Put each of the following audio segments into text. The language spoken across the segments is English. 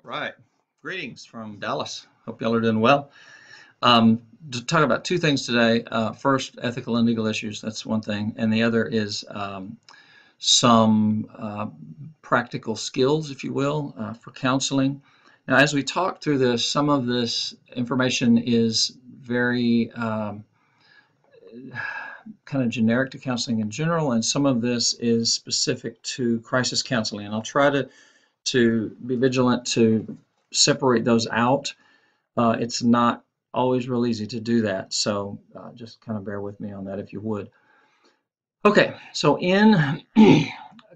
Right. Greetings from Dallas. Hope y'all are doing well. To talk about two things today. First, ethical and legal issues. That's one thing. And the other is some practical skills, if you will, for counseling. Now, as we talk through this, some of this information is very kind of generic to counseling in general, and some of this is specific to crisis counseling. And I'll try to be vigilant to separate those out. It's not always real easy to do that, so just kind of bear with me on that if you would. Okay, so in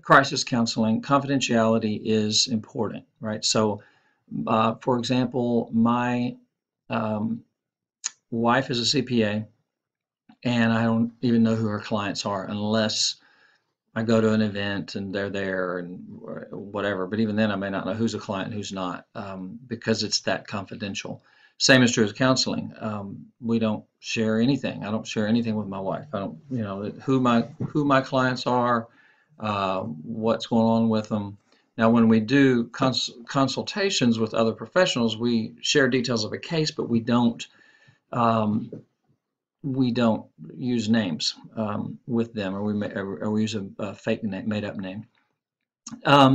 crisis counseling, confidentiality is important, right? So, for example, my um, wife is a CPA, and I don't even know who her clients are unless I go to an event and they're there and whatever. But even then, I may not know who's a client and who's not, because it's that confidential. Same is true as counseling. We don't share anything. I don't share anything with my wife. I don't, who my clients are, what's going on with them. Now, when we do consultations with other professionals, we share details of a case, but um, we don't use names with them, or we use a fake name, made up name.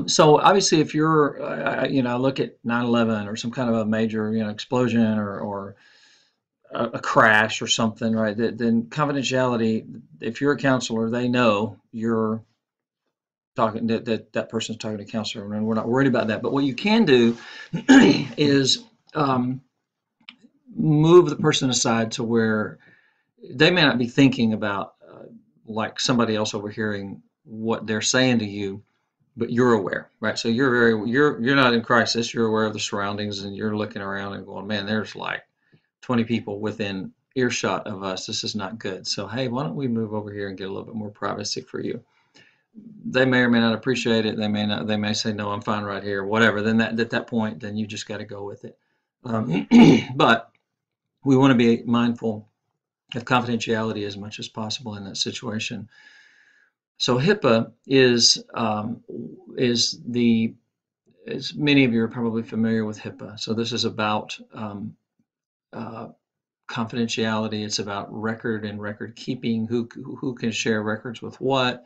So obviously, if you're, look at 9/11 or some kind of a major, explosion or a crash or something, right? Then confidentiality. If you're a counselor, they know you're talking that person's talking to a counselor, and we're not worried about that. But what you can do is move the person aside to where they may not be thinking about like somebody else overhearing what they're saying to you, but you're aware, right? So you're not in crisis. You're aware of the surroundings, and you're looking around and going, man, there's like 20 people within earshot of us. This is not good. So hey, why don't we move over here and get a little bit more privacy for you? They may or may not appreciate it. They may not. They may say, no, I'm fine right here. Whatever. Then at that point, then you just got to go with it. But we want to be mindful of confidentiality as much as possible in that situation. So HIPAA is as many of you are probably familiar with HIPAA. So this is about uh, confidentiality. It's about record and record keeping. Who can share records with what?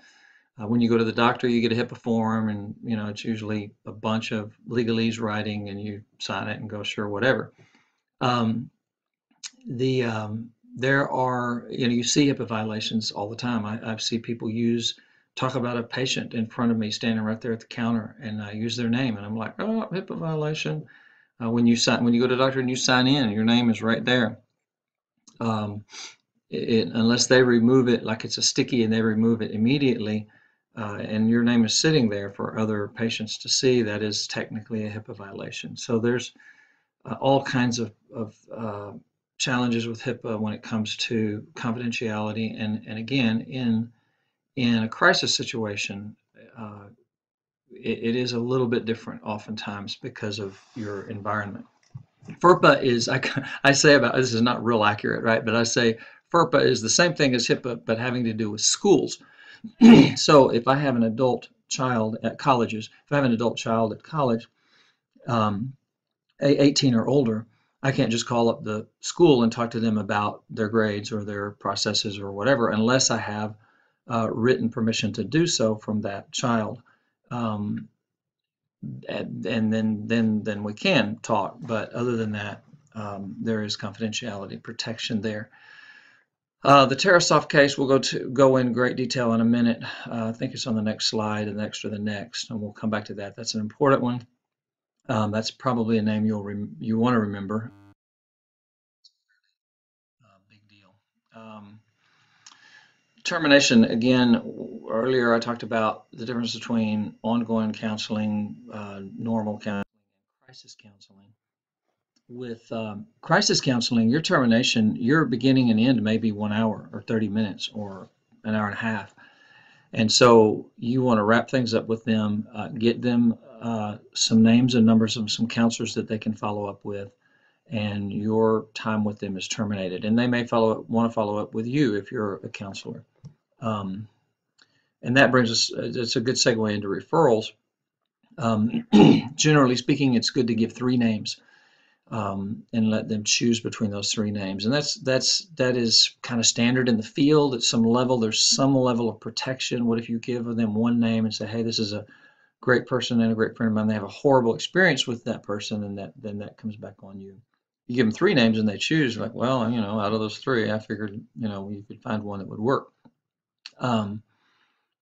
When you go to the doctor, you get a HIPAA form, and it's usually a bunch of legalese writing, and you sign it and go sure whatever. Um, the There are, you see HIPAA violations all the time. I've seen people talk about a patient in front of me standing right there at the counter, and I use their name, and I'm like, oh, HIPAA violation. When you go to the doctor and you sign in, your name is right there. Unless they remove it, like it's a sticky and they remove it immediately, and your name is sitting there for other patients to see, that is technically a HIPAA violation. So there's all kinds of challenges with HIPAA when it comes to confidentiality, and again, in a crisis situation, it is a little bit different oftentimes because of your environment. FERPA is, I say about, this is not real accurate, right? But I say FERPA is the same thing as HIPAA, but having to do with schools. So if I have an adult child at colleges, if I have an adult child at college, um, 18 or older, I can't just call up the school and talk to them about their grades or their processes or whatever, unless I have written permission to do so from that child. Um, and then we can talk. But other than that, there is confidentiality protection there. The Tarasoff case, we'll go in great detail in a minute. I think it's on the next slide, and the next, and we'll come back to that. That's an important one. That's probably a name you want to remember. Big deal. Termination, again, earlier I talked about the difference between ongoing counseling, normal counseling, and crisis counseling. With crisis counseling, your termination, your beginning and end may be 1 hour or 30 minutes or an hour and a half. And so you want to wrap things up with them, get them some names and numbers of some counselors that they can follow up with, and your time with them is terminated. And they may want to follow up with you if you're a counselor. And that brings us, it's a good segue into referrals. Generally speaking, it's good to give 3 names, and let them choose between those 3 names. And that is kind of standard in the field at some level. There's some level of protection. What if you give them 1 name and say, hey, this is a great person and a great friend of mine. They have a horrible experience with that person, and then that comes back on you. You give them 3 names and they choose, like, well, out of those 3, I figured, you could find one that would work.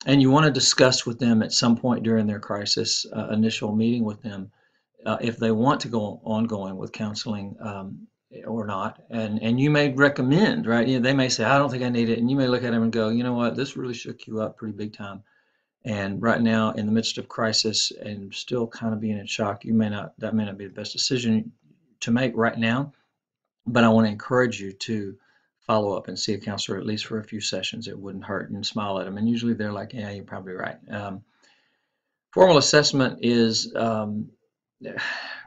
And you want to discuss with them at some point during their crisis initial meeting with them if they want to go ongoing with counseling or not. And you may recommend, right? They may say, I don't think I need it. And you may look at them and go, you know what, this really shook you up pretty big time. And right now, in the midst of crisis and still kind of being in shock, that may not be the best decision to make right now. But I want to encourage you to follow up and see a counselor at least for a few sessions. It wouldn't hurt, and smile at them. And usually they're like, yeah, you're probably right. Formal assessment is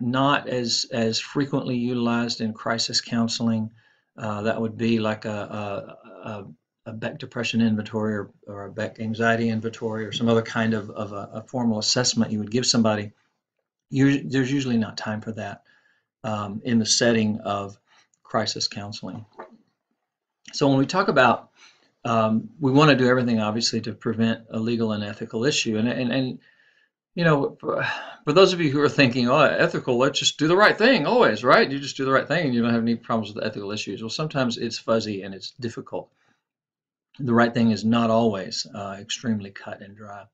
not as frequently utilized in crisis counseling. That would be like a Beck depression inventory or a Beck anxiety inventory or some other kind of a formal assessment you would give somebody. There's usually not time for that in the setting of crisis counseling. So when we talk about, we want to do everything obviously to prevent a legal and ethical issue. And for those of you who are thinking, oh, ethical, let's just do the right thing always, right? You just do the right thing and you don't have any problems with ethical issues. Well, sometimes it's fuzzy and it's difficult. The right thing is not always extremely cut and dry.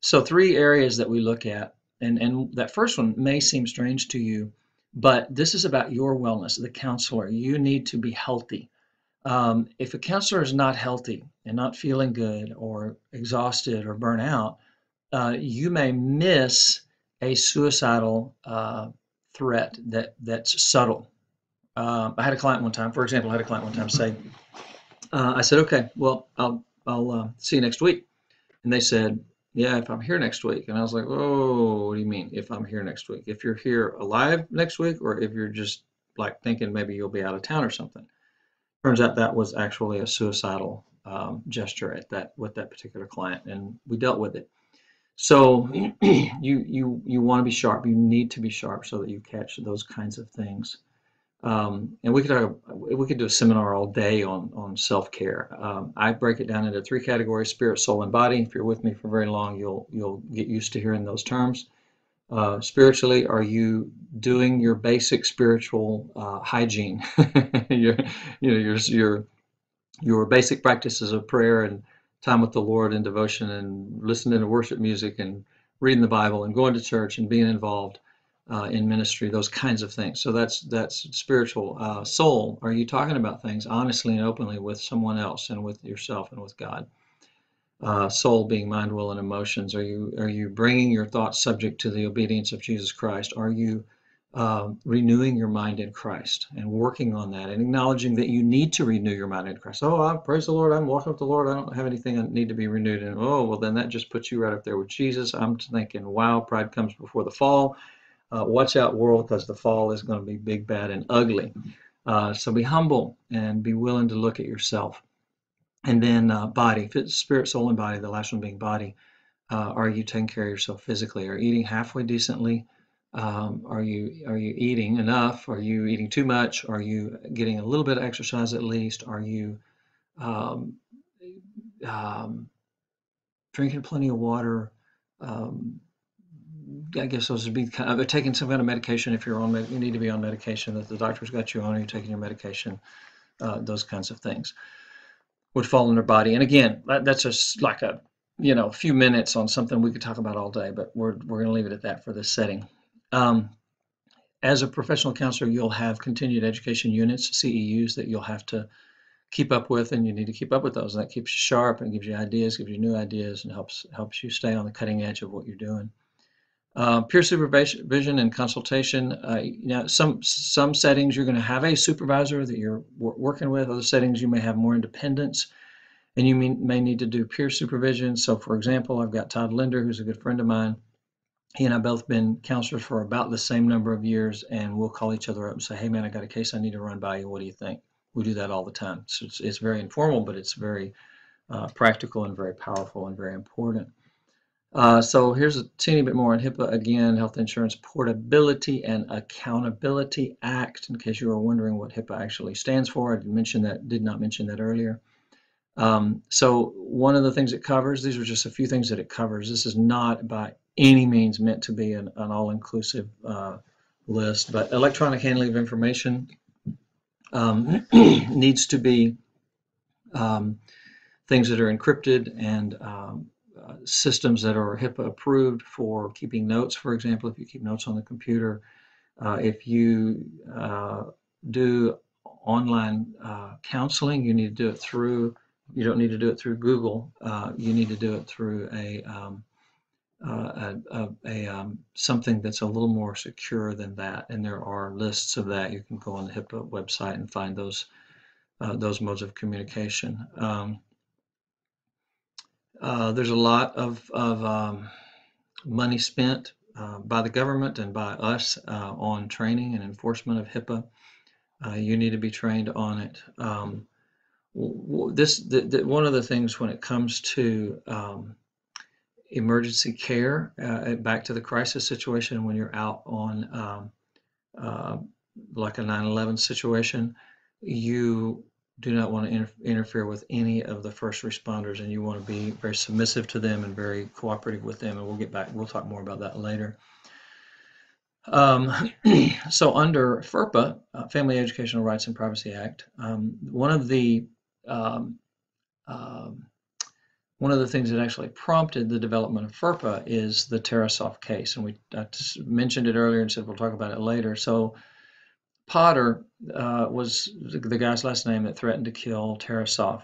So 3 areas that we look at, and that first one may seem strange to you, but this is about your wellness, the counselor. You need to be healthy. If a counselor is not healthy and not feeling good or exhausted or burnt out, you may miss a suicidal threat that's subtle. I had a client one time, for example, say, I said, okay, well, I'll see you next week. And they said, yeah, if I'm here next week. And I was like, oh, what do you mean if I'm here next week? If you're here alive next week, or if you're just like thinking maybe you'll be out of town or something? Turns out that was actually a suicidal gesture with that particular client, and we dealt with it. So you want to be sharp. You need to be sharp so that you catch those kinds of things. And we could do a seminar all day on self-care. I break it down into 3 categories: spirit, soul, and body. If you're with me for very long, you'll get used to hearing those terms. Spiritually, are you doing your basic spiritual hygiene? Your basic practices of prayer and time with the Lord and devotion and listening to worship music and reading the Bible and going to church and being involved in ministry, those kinds of things. So that's spiritual. Soul, are you talking about things honestly and openly with someone else and with yourself and with God? Soul being mind, will, and emotions. Are you bringing your thoughts subject to the obedience of Jesus Christ? Are you renewing your mind in Christ and working on that and acknowledging that you need to renew your mind in Christ? Oh, praise the Lord, I'm walking with the Lord. I don't have anything I need to be renewed in. Oh, well, then that just puts you right up there with Jesus. I'm thinking, wow, pride comes before the fall. Watch out, world, because the fall is going to be big, bad, and ugly. So be humble and be willing to look at yourself. And then body, spirit, soul, and body, the last one being body. Are you taking care of yourself physically? Are you eating halfway decently? Are you eating enough? Are you eating too much? Are you getting a little bit of exercise at least? Are you um, drinking plenty of water? I guess those would be kind of taking some kind of medication if you're you need to be on medication that the doctor's got you on, or you're taking your medication. Those kinds of things would fall in their body. And again, that's just like a few minutes on something we could talk about all day, but we're going to leave it at that for this setting. As a professional counselor, you'll have continued education units, CEUs, that you'll have to keep up with, and you need to keep up with those. And that keeps you sharp and gives you ideas, gives you new ideas, and helps you stay on the cutting edge of what you're doing. Peer supervision and consultation. Some settings you're going to have a supervisor that you're working with. Other settings you may have more independence, and you may need to do peer supervision. So, for example, I've got Todd Linder, who's a good friend of mine. He and I both been counselors for about the same number of years, and we'll call each other up and say, "Hey, man, I got a case I need to run by you. What do you think?" We do that all the time. So it's very informal, but it's very practical and very powerful and very important. So here's a teeny bit more on HIPAA again, Health Insurance Portability and Accountability Act, in case you were wondering what HIPAA actually stands for. I did not mention that earlier. So one of the things it covers, these are just a few things that it covers. This is not by any means meant to be an all-inclusive list, but electronic handling of information needs to be things that are encrypted and systems that are HIPAA approved for keeping notes. For example, if you keep notes on the computer, if you do online counseling, you need to do it through, you don't need to do it through Google. You need to do it through something that's a little more secure than that. And there are lists of that. You can go on the HIPAA website and find those modes of communication. There's a lot of money spent by the government and by us on training and enforcement of HIPAA. You need to be trained on it. One of the things when it comes to emergency care, back to the crisis situation, when you're out on like a 9/11 situation, you do not want to interfere with any of the first responders, and you want to be very submissive to them and very cooperative with them. And we'll talk more about that later. So under FERPA, Family Educational Rights and Privacy Act, one of the things that actually prompted the development of FERPA is the Tarasoff case, and I mentioned it earlier and said we'll talk about it later. So Potter was the guy's last name that threatened to kill Tarasoff.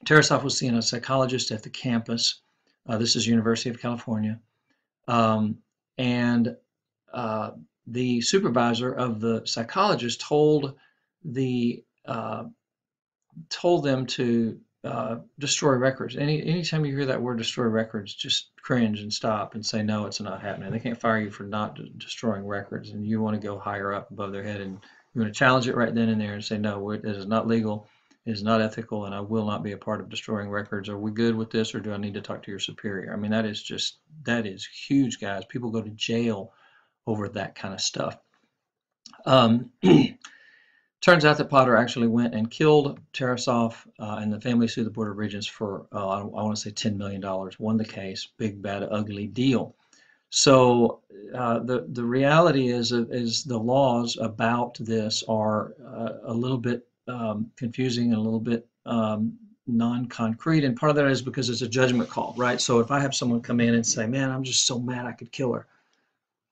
Tarasoff was seeing a psychologist at the campus. This is University of California. And the supervisor of the psychologist told them to destroy records. Anytime you hear that word destroy records, just cringe and stop and say, no, it's not happening. They can't fire you for not destroying records, and you want to go higher up above their head, and you want to challenge it right then and there and say, no, it is not legal, it is not ethical, and I will not be a part of destroying records. Are we good with this, or do I need to talk to your superior? I mean, that is huge, guys. People go to jail over that kind of stuff. Turns out that Potter actually went and killed Tarasoff, and the family sued the Board of Regents for, I want to say $10 million, won the case, big, bad, ugly deal. So the reality is the laws about this are a little bit confusing and a little bit non-concrete, and part of that is because it's a judgment call, right? So if I have someone come in and say, man, I'm just so mad I could kill her,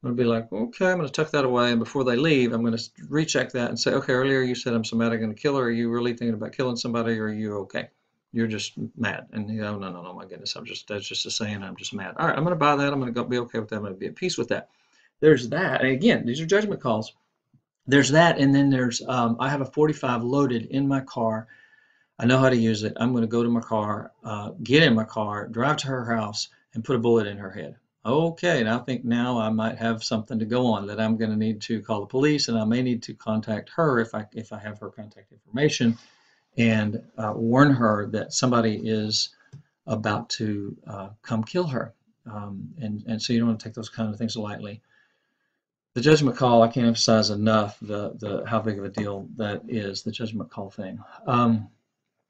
I'm going to be like, okay, I'm going to tuck that away, and before they leave, I'm going to recheck that and say, okay, earlier you said I'm so mad I'm going to kill her. Are you really thinking about killing somebody, or are you okay? You're just mad. And you go, no, my goodness, that's just a saying, I'm just mad. All right, I'm going to buy that. I'm going to be okay with that. I'm going to be at peace with that. There's that. And again, these are judgment calls. There's that, and then there's, I have a .45 loaded in my car. I know how to use it. I'm going to go to my car, get in my car, drive to her house, and put a bullet in her head. Okay, and I think now I might have something to go on, that I'm going to need to call the police, and I may need to contact her if I have her contact information, and warn her that somebody is about to come kill her. And so you don't want to take those kind of things lightly. The judgment call, I can't emphasize enough how big of a deal that is, the judgment call thing.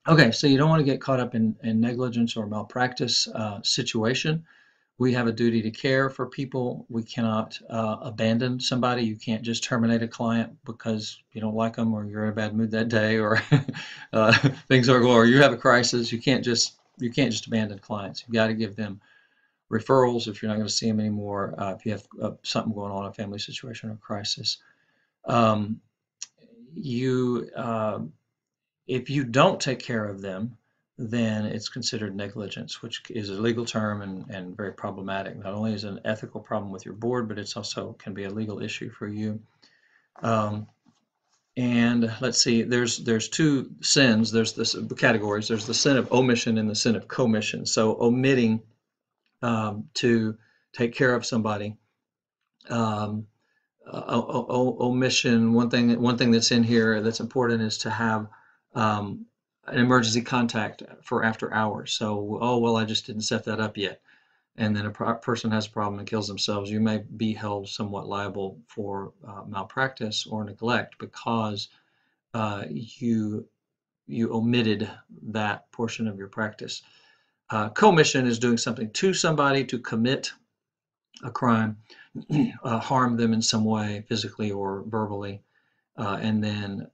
Okay, so you don't want to get caught up in negligence or malpractice situation. We have a duty to care for people. We cannot abandon somebody. You can't just terminate a client because you don't like them, or you're in a bad mood that day, or things are going, or you have a crisis. You can't just abandon clients. You've got to give them referrals if you're not going to see them anymore. If you have something going on, a family situation or crisis, if you don't take care of them, then it's considered negligence, which is a legal term and very problematic. Not only is it an ethical problem with your board, but it's also can be a legal issue for you. And let's see, there's two sins. There's the categories. There's the sin of omission and the sin of commission. So omitting to take care of somebody. Omission. One thing that's in here that's important is to have an emergency contact for after hours. So, oh, well, I just didn't set that up yet. and then a person has a problem and kills themselves, you may be held somewhat liable for malpractice or neglect because you omitted that portion of your practice. Commission is doing something to somebody to commit a crime, harm them in some way, physically or verbally. And then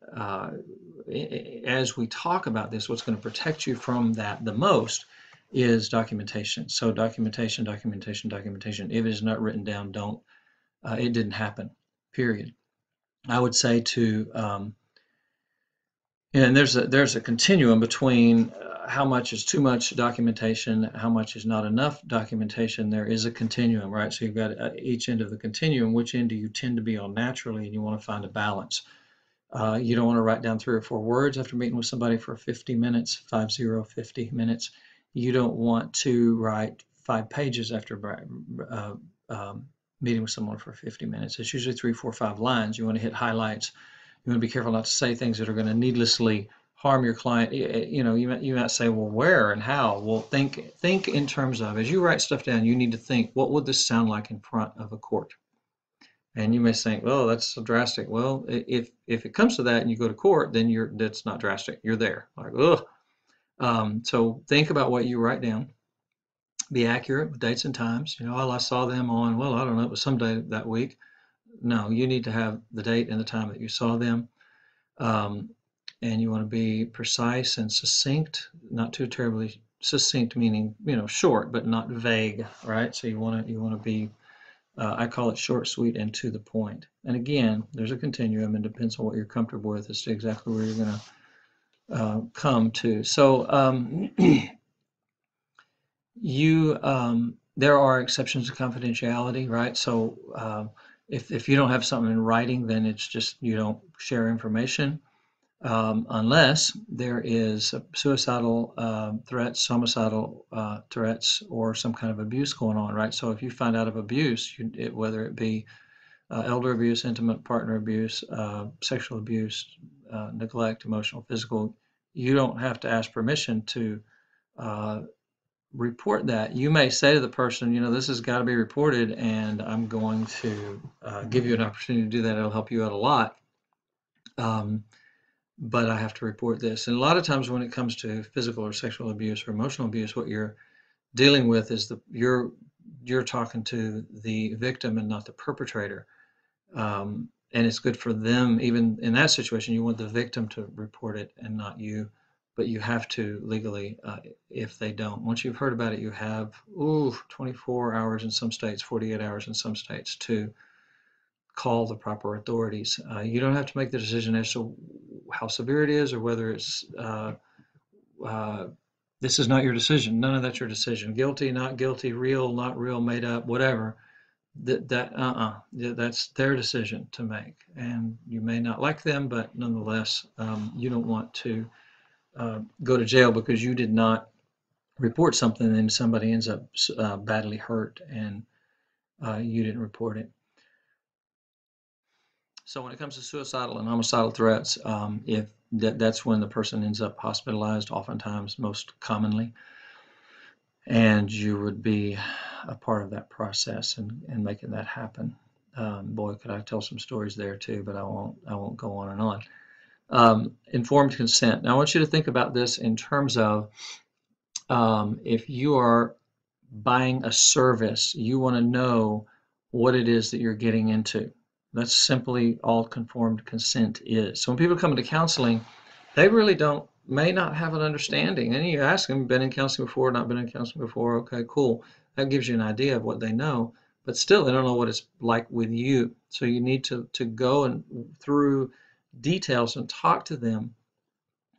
as we talk about this, what's going to protect you from that the most is documentation. So documentation, documentation, documentation. If it is not written down, don't. It didn't happen, period. I would say to, and there's a continuum between how much is too much documentation, how much is not enough documentation. There is a continuum, right? So you've got each end of the continuum. Which end do you tend to be on naturally, and you want to find a balance. You don't want to write down 3 or 4 words after meeting with somebody for 50 minutes, 50 minutes. You don't want to write 5 pages after meeting with someone for 50 minutes. It's usually 3, 4, 5 lines. You want to hit highlights. You want to be careful not to say things that are going to needlessly harm your client. You know, you might say, well, where and how? Well, think in terms of, as you write stuff down, you need to think, what would this sound like in front of a court? And you may think, well, that's so drastic. Well, if it comes to that and you go to court, then that's not drastic. You're there. Like, ugh. So think about what you write down. Be accurate with dates and times. You know, well, I saw them on, well, I don't know, it was some day that week. No, you need to have the date and the time that you saw them. And you want to be precise and succinct, not too terribly succinct, meaning, you know, short, but not vague, right? So you want to be I call it short, sweet, and to the point. And again, there's a continuum and depends on what you're comfortable with as to exactly where you're going to come to. So there are exceptions to confidentiality, right? So if you don't have something in writing, then it's just you don't share information. Unless there is suicidal threats, homicidal threats, or some kind of abuse going on, right? So if you find out of abuse, whether it be elder abuse, intimate partner abuse, sexual abuse, neglect, emotional, physical, you don't have to ask permission to report that. You may say to the person, you know, this has got to be reported, and I'm going to give you an opportunity to do that. It'll help you out a lot. But I have to report this. And a lot of times when it comes to physical or sexual abuse or emotional abuse, what you're dealing with is you're talking to the victim and not the perpetrator. And it's good for them, even in that situation, you want the victim to report it and not you, but you have to legally if they don't. Once you've heard about it, you have 24 hours in some states, 48 hours in some states to call the proper authorities. You don't have to make the decision as to how severe it is or whether it's this is not your decision. None of that's your decision. Guilty, not guilty, real, not real, made up, whatever. That's their decision to make. And you may not like them, but nonetheless, you don't want to go to jail because you did not report something and somebody ends up badly hurt and you didn't report it. So when it comes to suicidal and homicidal threats, if that's when the person ends up hospitalized, oftentimes, most commonly, and you would be a part of that process and making that happen. Boy, could I tell some stories there too, but I won't go on and on. Informed consent. Now I want you to think about this in terms of if you are buying a service, you want to know what it is that you're getting into. That's simply all informed consent is. So when people come into counseling, they really may not have an understanding. And you ask them, been in counseling before, not been in counseling before, okay, cool. That gives you an idea of what they know, but still they don't know what it's like with you. So you need to go and through details and talk to them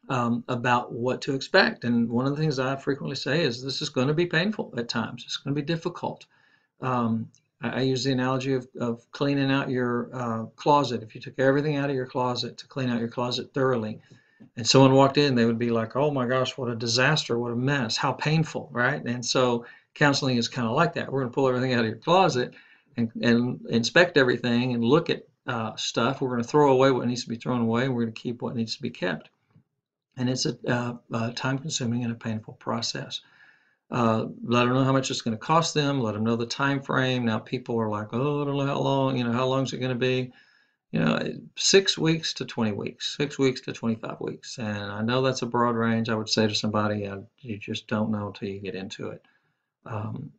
about what to expect. And one of the things I frequently say is this is going to be painful at times. It's going to be difficult. I use the analogy of cleaning out your closet. If you took everything out of your closet to clean out your closet thoroughly, and someone walked in, they would be like, oh my gosh, what a disaster, what a mess, how painful, right? And so counseling is kind of like that. We're going to pull everything out of your closet and inspect everything and look at stuff. We're going to throw away what needs to be thrown away, and we're going to keep what needs to be kept. And it's a time-consuming and a painful process. Let them know how much it's going to cost them. Let them know the time frame. Now people are like, oh, I don't know how long. How long is it going to be? 6 weeks to 20 weeks, 6 weeks to 25 weeks. And I know that's a broad range. I would say to somebody, you just don't know until you get into it. Um,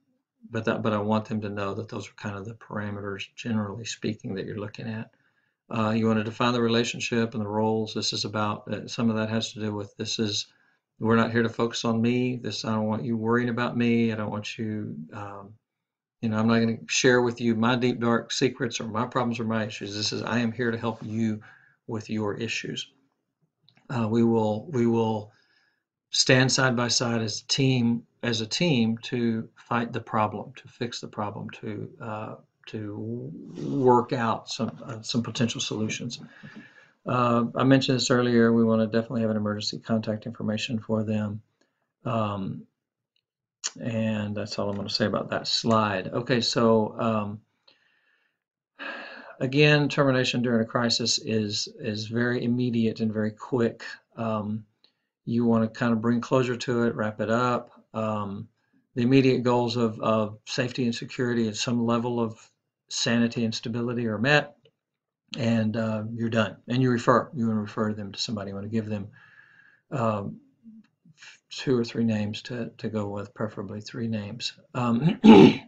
but I want them to know that those are kind of the parameters, generally speaking, that you're looking at. You want to define the relationship and the roles. This is about some of that has to do with we're not here to focus on me. I don't want you worrying about me. I don't want you, I'm not going to share with you my deep, dark secrets or my problems or my issues. I am here to help you with your issues. We will stand side by side as a team to fight the problem, to fix the problem, to work out some potential solutions. I mentioned this earlier. We want to definitely have an emergency contact information for them. And that's all I'm going to say about that slide. Okay, so again, termination during a crisis is very immediate and very quick. You want to kind of bring closure to it, wrap it up. The immediate goals of safety and security at some level of sanity and stability are met, and you're done. And you want to refer them to somebody. You want to give them 2 or 3 names to go with, preferably 3 names. You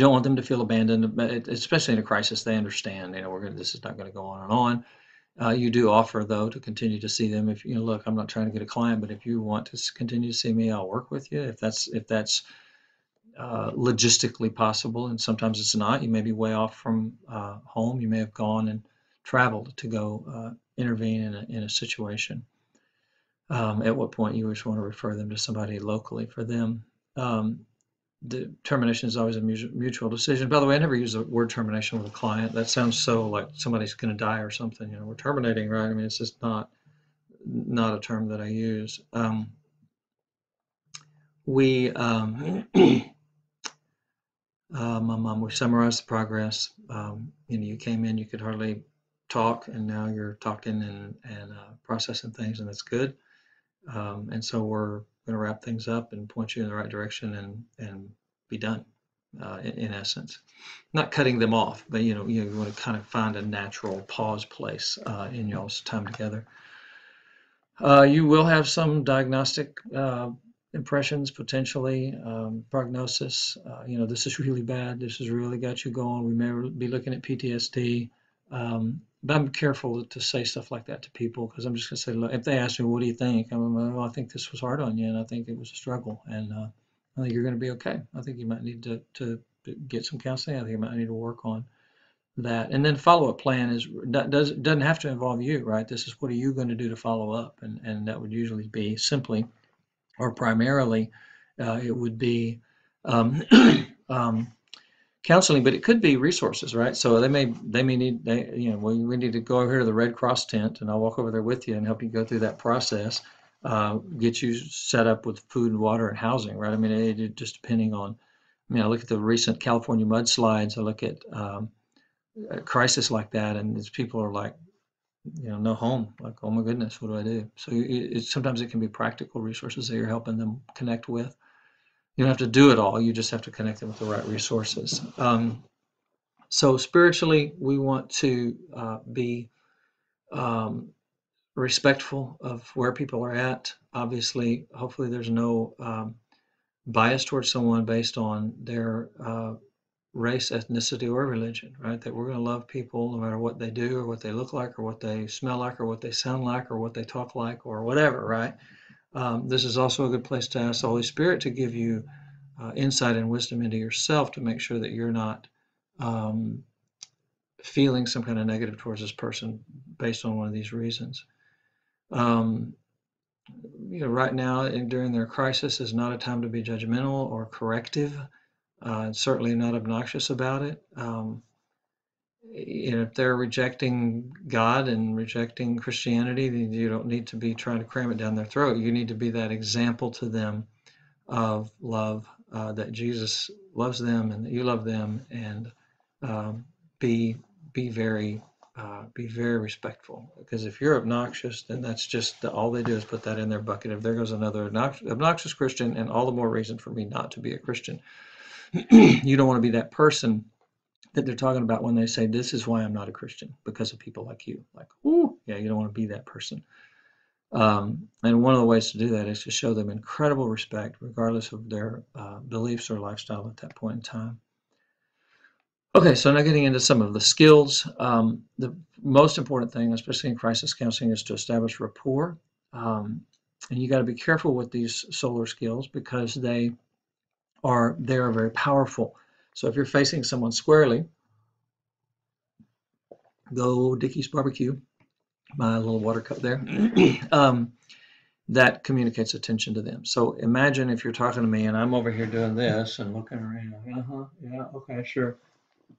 don't want them to feel abandoned, especially in a crisis. They understand, this is not going to go on and on. You do offer, though, to continue to see them. If look, I'm not trying to get a client, but if you want to continue to see me, I'll work with you. If that's logistically possible, and sometimes it's not. You may be way off from home. You may have gone and traveled to go intervene in a situation. At what point you just want to refer them to somebody locally for them. The termination is always a mutual decision. By the way, I never use the word termination with a client. That sounds so like somebody's going to die or something. We're terminating, right? I mean, it's just not a term that I use. We summarize the progress. You came in, you could hardly talk, and now you're talking and processing things, and that's good. And so we're going to wrap things up and point you in the right direction and be done. In essence, not cutting them off, but you want to kind of find a natural pause place in y'all's time together. You will have some diagnostic impressions, potentially prognosis. This is really bad. This has really got you going. We may be looking at PTSD. But I'm careful to say stuff like that to people, because I'm just going to say, look, if they ask me, what do you think? Well, I think this was hard on you, and I think it was a struggle, and I think you're going to be okay. I think you might need to get some counseling. I think you might need to work on that. And then follow-up plan doesn't have to involve you, right? This is, what are you going to do to follow up? And that would usually be simply, or primarily, it would be counseling, but it could be resources, right? So they may need, we need to go over here to the Red Cross tent, and I'll walk over there with you and help you go through that process, get you set up with food and water and housing, right? I mean, it just depending on, I look at the recent California mudslides, I look at a crisis like that, and these people are like, no home, like, oh my goodness, what do I do? So sometimes it can be practical resources that you're helping them connect with. You don't have to do it all. You just have to connect them with the right resources. So spiritually, we want to be respectful of where people are at. Obviously, hopefully there's no bias towards someone based on their race, ethnicity, or religion, right? That we're going to love people no matter what they do or what they look like or what they smell like or what they sound like or what they talk like or whatever, right? This is also a good place to ask the Holy Spirit to give you insight and wisdom into yourself, to make sure that you're not feeling some kind of negative towards this person based on one of these reasons. Right now and during their crisis is not a time to be judgmental or corrective, certainly not obnoxious about it. If they're rejecting God and rejecting Christianity, then you don't need to be trying to cram it down their throat. You need to be that example to them of love, that Jesus loves them and that you love them, and be very be very respectful, because if you're obnoxious, then that's just all they do is put that in their bucket of there goes another obnoxious Christian, and all the more reason for me not to be a Christian. You don't want to be that person that they're talking about when they say, this is why I'm not a Christian, because of people like you. Like, ooh, yeah, you don't want to be that person. And one of the ways to do that is to show them incredible respect, regardless of their beliefs or lifestyle at that point in time. Okay, so now getting into some of the skills. The most important thing, especially in crisis counseling, is to establish rapport. And you got to be careful with these solar skills, because they are very powerful. So if you're facing someone squarely, go Dickey's Barbecue, my little water cup there. That communicates attention to them. So imagine if you're talking to me and I'm over here doing this and looking around. Yeah, okay, sure.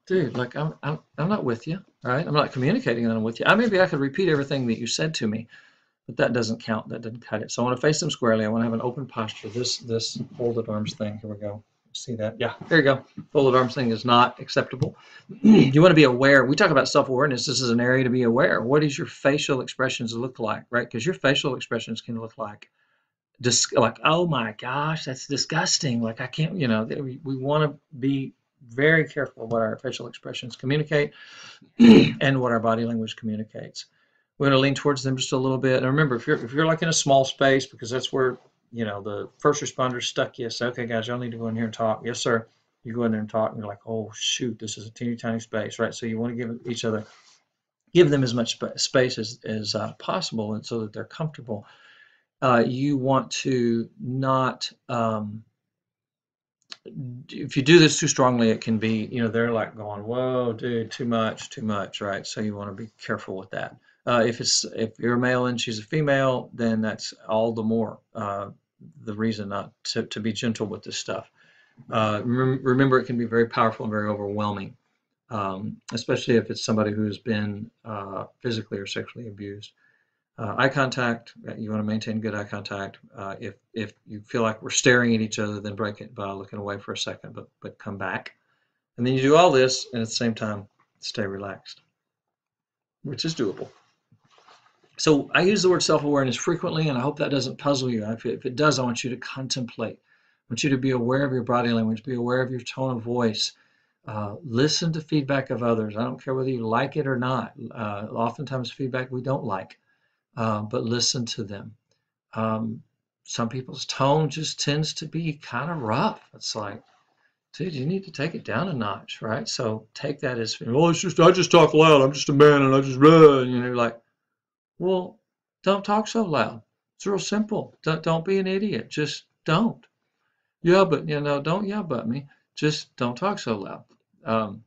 Dude, like I'm not with you, right? I'm not communicating that I'm with you. Maybe I could repeat everything that you said to me, but that doesn't count. That doesn't cut it. So I want to face them squarely. I want to have an open posture. This folded arms thing. Here we go. See that? Yeah, there you go. Folded arms thing is not acceptable. You want to be aware. We talk about self-awareness. This is an area to be aware. What does your facial expressions look like, right? Because your facial expressions can look like like, oh my gosh, that's disgusting. Like I can't, we want to be very careful of what our facial expressions communicate and what our body language communicates. We're going to lean towards them just a little bit. And remember, if you're like in a small space, because that's where, the first responders stuck you, say, okay, guys, y'all need to go in here and talk. Yes, sir. You go in there and talk, and you're like, oh, shoot, this is a teeny tiny space, right? So you want to give them as much space as possible, and so that they're comfortable. You want to not, if you do this too strongly, it can be, they're like going, whoa, dude, too much, right? So you want to be careful with that. If you're a male and she's a female, then that's all the more the reason not to be gentle with this stuff. Remember, it can be very powerful and very overwhelming, especially if it's somebody who's been physically or sexually abused. Eye contact, you want to maintain good eye contact. If you feel like we're staring at each other, then break it by looking away for a second, but come back. And then you do all this, and at the same time, stay relaxed, which is doable. So I use the word self-awareness frequently, and I hope that doesn't puzzle you. If it does, I want you to contemplate. I want you to be aware of your body language, be aware of your tone of voice. Listen to feedback of others. I don't care whether you like it or not. Oftentimes feedback we don't like. But listen to them. Some people's tone just tends to be kind of rough. It's like, dude, you need to take it down a notch, right? So take that as, well, I just talk loud. I'm just a man and I just run. You're like, well, don't talk so loud. It's real simple. Don't be an idiot. Just don't. Yeah, but don't yell at me. Just don't talk so loud.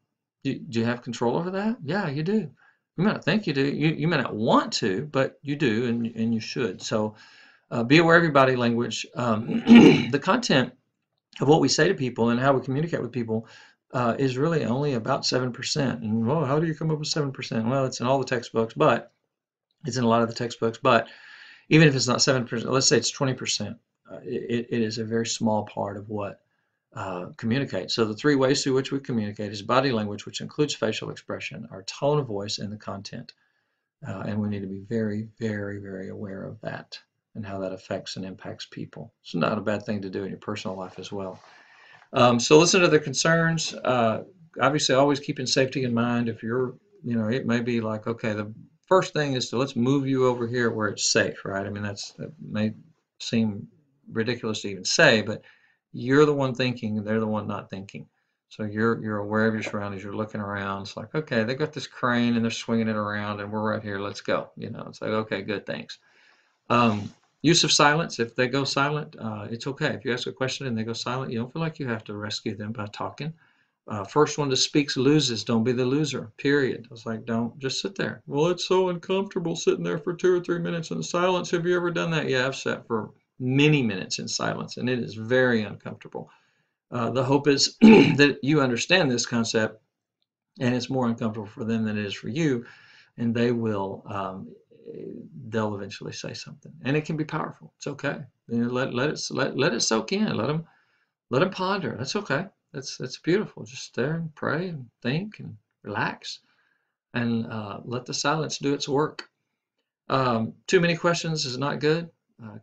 Do you have control over that? Yeah, you do. You may not think you do. You may not want to, but you do, and you should. So be aware of your body language. The content of what we say to people and how we communicate with people is really only about 7%. And well, how do you come up with 7%? Well, it's in all the textbooks, but it's in a lot of the textbooks. But even if it's not 7%, let's say it's 20%. It is a very small part of what communicate. So the three ways through which we communicate is body language, which includes facial expression, our tone of voice, and the content. And we need to be very, very, very aware of that and how that affects and impacts people. It's not a bad thing to do in your personal life as well. So listen to their concerns. Obviously, always keeping safety in mind. If you're, it may be like, okay, the first thing is let's move you over here where it's safe, right? I mean, that may seem ridiculous to even say, but you're the one thinking, they're the one not thinking. So you're aware of your surroundings. You're looking around. It's like, okay, they got this crane and they're swinging it around, and we're right here. Let's go. It's like, okay, good, thanks. Use of silence. If they go silent, it's okay. If you ask a question and they go silent, you don't feel like you have to rescue them by talking. First one that speaks loses. Don't be the loser, period. It's like, don't just sit there. Well, it's so uncomfortable sitting there for 2 or 3 minutes in silence. Have you ever done that? Yeah, I've sat for many minutes in silence, and it is very uncomfortable. The hope is that you understand this concept, and it's more uncomfortable for them than it is for you, and they'll eventually say something, and it can be powerful. It's okay. Let it soak in. Let them ponder. That's okay. That's beautiful. Just stare and pray and think and relax. and let the silence do its work. Too many questions is not good.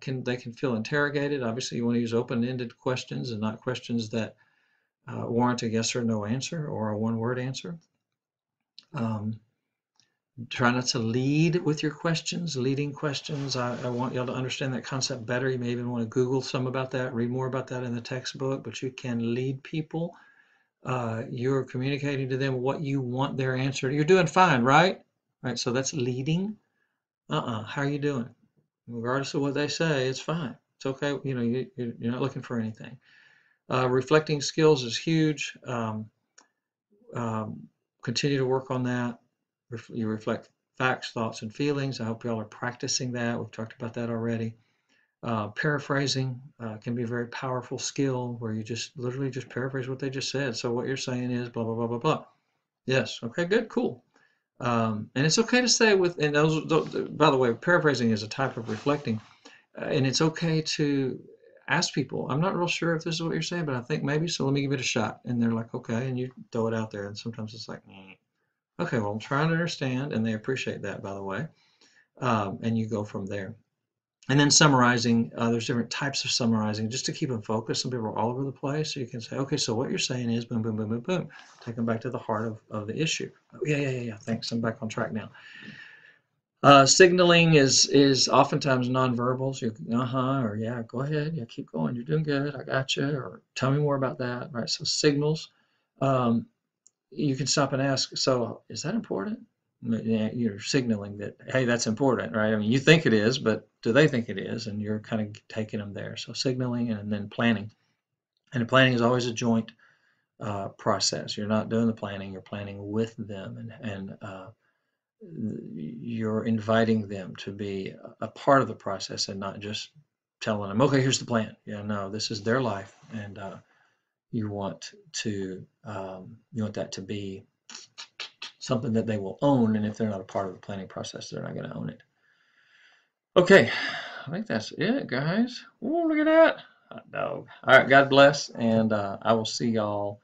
They can feel interrogated. Obviously, you want to use open-ended questions and not questions that warrant a yes or no answer or a one-word answer. Try not to lead with your questions, leading questions. I want y'all to understand that concept better. You may even want to Google some about that, read more about that in the textbook, but you can lead people. You're communicating to them what you want their answer. You're doing fine, right? Right, so that's leading. How are you doing? Regardless of what they say, it's fine. It's okay. You know, you're not looking for anything. Reflecting skills is huge. Continue to work on that. You reflect facts, thoughts, and feelings. I hope y'all are practicing that. We've talked about that already. Paraphrasing can be a very powerful skill where you just literally just paraphrase what they just said. So what you're saying is blah, blah, blah, blah, blah. Yes. Okay, good, cool. And it's okay to say and those, by the way, paraphrasing is a type of reflecting. And it's okay to ask people, I'm not real sure if this is what you're saying, but I think maybe, so let me give it a shot. And they're like, okay, and you throw it out there. And sometimes it's like, okay, well, I'm trying to understand. And they appreciate that, by the way. And you go from there. And then summarizing, there's different types of summarizing just to keep them focused. Some people are all over the place. So you can say, okay, so what you're saying is boom, boom, boom, boom, boom. Take them back to the heart of the issue. Oh, yeah. Thanks. I'm back on track now. Signaling is oftentimes nonverbals. Or yeah, go ahead. Yeah, keep going. You're doing good. I got you. Or tell me more about that. Right. So signals. You can stop and ask, so is that important? You're signaling that, hey, that's important, right? I mean, you think it is, but do they think it is? And you're kind of taking them there. So signaling and then planning. And the planning is always a joint process. You're not doing the planning, you're planning with them. And you're inviting them to be a part of the process and not just telling them, okay, here's the plan. Yeah, no, this is their life. And you want that to be something that they will own, and if they're not a part of the planning process, they're not going to own it. Okay, I think that's it, guys. Oh, look at that. Hot dog. All right, God bless, and I will see y'all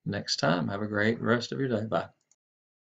next time. Have a great rest of your day. Bye.